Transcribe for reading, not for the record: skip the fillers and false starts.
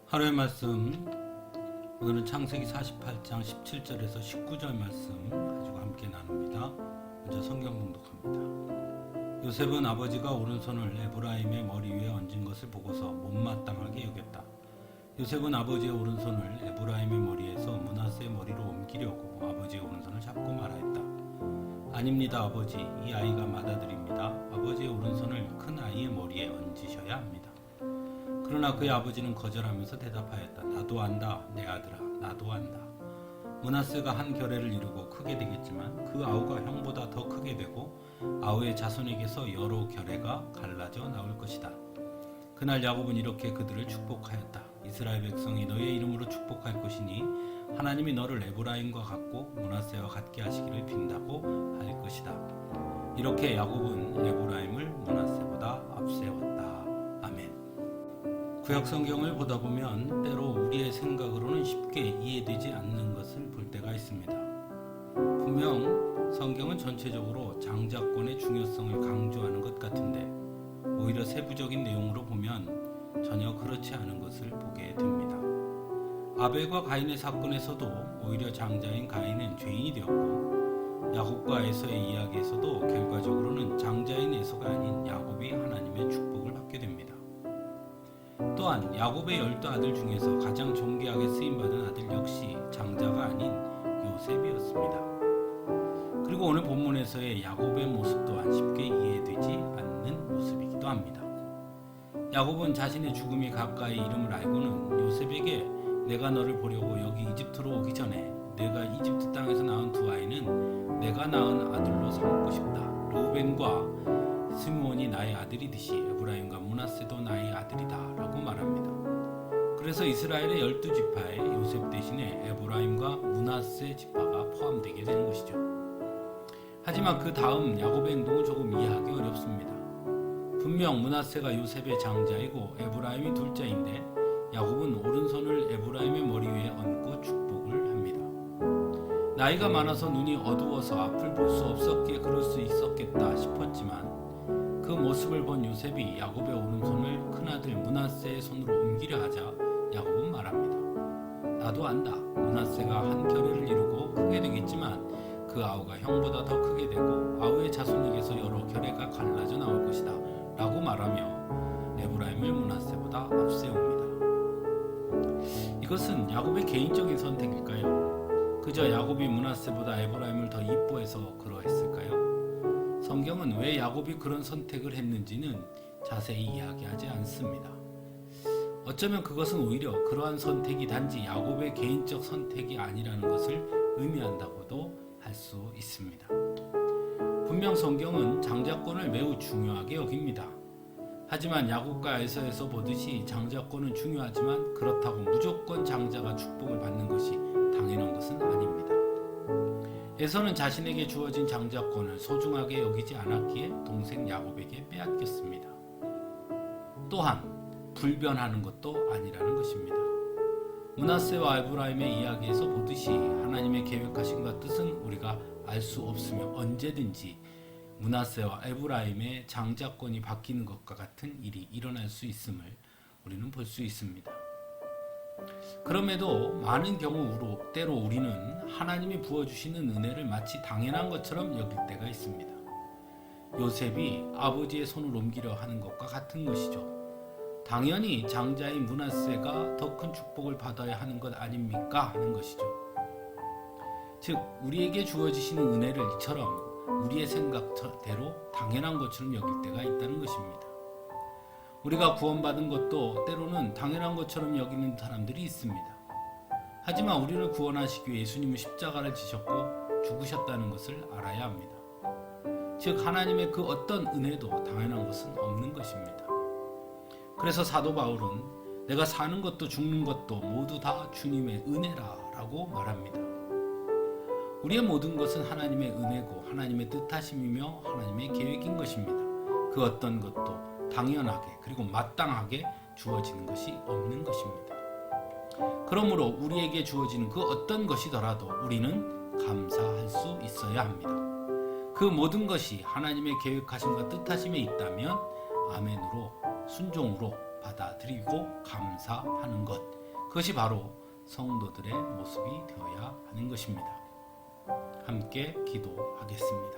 하루의 말씀, 오늘은 창세기 48장 17절에서 19절 말씀 가지고 함께 나눕니다. 먼저 성경 봉독합니다. 요셉은 아버지가 오른손을 에브라임의 머리 위에 얹은 것을 보고서 못마땅하게 여겼다. 요셉은 아버지의 오른손을 에브라임의 머리에서 므낫세의 머리로 옮기려고 아버지의 오른손을 잡고 말하였다. 아닙니다, 아버지. 이 아이가 맏아들입니다. 아버지의 오른손을 큰 아이의 머리에 얹으셔야 합니다. 그러나 그의 아버지는 거절하면서 대답하였다. 나도 안다, 내 아들아, 나도 안다. 므낫세가 한 결례를 이루고 크게 되겠지만 그 아우가 형보다 더 크게 되고 아우의 자손에게서 여러 결례가 갈라져 나올 것이다. 그날 야곱은 이렇게 그들을 축복하였다. 이스라엘 백성이 너의 이름으로 축복할 것이니 하나님이 너를 에브라임과 같고 므낫세와 같게 하시기를 빈다고 할 것이다. 이렇게 야곱은 에브라임을 므낫세보다 앞세웠다. 아멘. 구약 성경을 보다 보면 때로 우리의 생각으로는 쉽게 이해되지 않는 것을 볼 때가 있습니다. 분명 성경은 전체적으로 장자권의 중요성을 강조하는 것 같은데 오히려 세부적인 내용으로 보면 전혀 그렇지 않은 것을 보게 됩니다. 아벨과 가인의 사건에서도 오히려 장자인 가인은 죄인이 되었고 야곱과 에서의 이야기에서도 결과적으로는 장자인 에서가 아닌 야곱이 하나님의 축복을 받게 됩니다. 또한 야곱의 12아들 중에서 가장 존귀하게 쓰임받은 아들 역시 장자가 아닌 요셉이었습니다. 그리고 오늘 본문에서의 야곱의 모습 또한 쉽게 이해되지 않는 모습이기도 합니다. 야곱은 자신의 죽음이 가까이 이름을 알고는 요셉에게 내가 너를 보려고 여기 이집트로 오기 전에 내가 이집트 땅에서 낳은 두 아이는 내가 낳은 아들로 삼고 싶다. 르우벤과 스므온이 나의 아들이듯이 에브라임과 므낫세도 나의 아들이다 라고 말합니다. 그래서 이스라엘의 12지파에 요셉 대신에 에브라임과 므낫세 지파가 포함되게 되는 것이죠. 하지만 그 다음 야곱의 행동은 조금 이해하기 어렵습니다. 분명 므낫세가 요셉의 장자이고 에브라임이 둘째인데 야곱은 오른손을 에브라임의 머리 위에 얹고 축복을 합니다. 나이가 많아서 눈이 어두워서 앞을 볼 수 없었기에 그럴 수 있었겠다 싶었지만 그 모습을 본 요셉이 야곱의 오른손을 큰아들 므낫세의 손으로 옮기려 하자 야곱은 말합니다. 나도 안다. 므낫세가 한 결례를 이루고 크게 되겠지만 그 아우가 형보다 더 크게 되고 아우의 자손에게서 여러 결례가 갈라져 나올 것이다 라고 말하며 에브라임을 므낫세보다 앞세웁니다. 이것은 야곱의 개인적인 선택일까요? 그저 야곱이 므낫세보다 에브라임을 더 이뻐해서 그러했을까요? 성경은 왜 야곱이 그런 선택을 했는지는 자세히 이야기하지 않습니다. 어쩌면 그것은 오히려 그러한 선택이 단지 야곱의 개인적 선택이 아니라는 것을 의미한다고도 할 수 있습니다. 분명 성경은 장자권을 매우 중요하게 여깁니다. 하지만 야곱과 에서에서 보듯이 장자권은 중요하지만 그렇다고 무조건 장자가 축복을 받는 것이 당연한 것은 아닙니다. 에서는 자신에게 주어진 장자권을 소중하게 여기지 않았기에 동생 야곱에게 빼앗겼습니다. 또한 불변하는 것도 아니라는 것입니다. 므낫세와 에브라임의 이야기에서 보듯이 하나님의 계획하심과 뜻은 우리가 알 수 없으며 언제든지 므낫세와 에브라임의 장자권이 바뀌는 것과 같은 일이 일어날 수 있음을 우리는 볼 수 있습니다. 그럼에도 많은 경우로 때로 우리는 하나님이 부어주시는 은혜를 마치 당연한 것처럼 여길 때가 있습니다. 요셉이 아버지의 손을 옮기려 하는 것과 같은 것이죠. 당연히 장자인 므낫세가 더 큰 축복을 받아야 하는 것 아닙니까? 하는 것이죠. 즉 우리에게 주어지시는 은혜를 이처럼 우리의 생각대로 당연한 것처럼 여길 때가 있다는 것입니다. 우리가 구원받은 것도 때로는 당연한 것처럼 여기는 사람들이 있습니다. 하지만 우리를 구원하시기 위해 예수님은 십자가를 지셨고 죽으셨다는 것을 알아야 합니다. 즉 하나님의 그 어떤 은혜도 당연한 것은 없는 것입니다. 그래서 사도 바울은 내가 사는 것도 죽는 것도 모두 다 주님의 은혜라 라고 말합니다. 우리의 모든 것은 하나님의 은혜고 하나님의 뜻하심이며 하나님의 계획인 것입니다. 그 어떤 것도 당연하게 그리고 마땅하게 주어지는 것이 없는 것입니다. 그러므로 우리에게 주어지는 그 어떤 것이더라도 우리는 감사할 수 있어야 합니다. 그 모든 것이 하나님의 계획하심과 뜻하심에 있다면 아멘으로 순종으로 받아들이고 감사하는 것, 그것이 바로 성도들의 모습이 되어야 하는 것입니다. 함께 기도하겠습니다.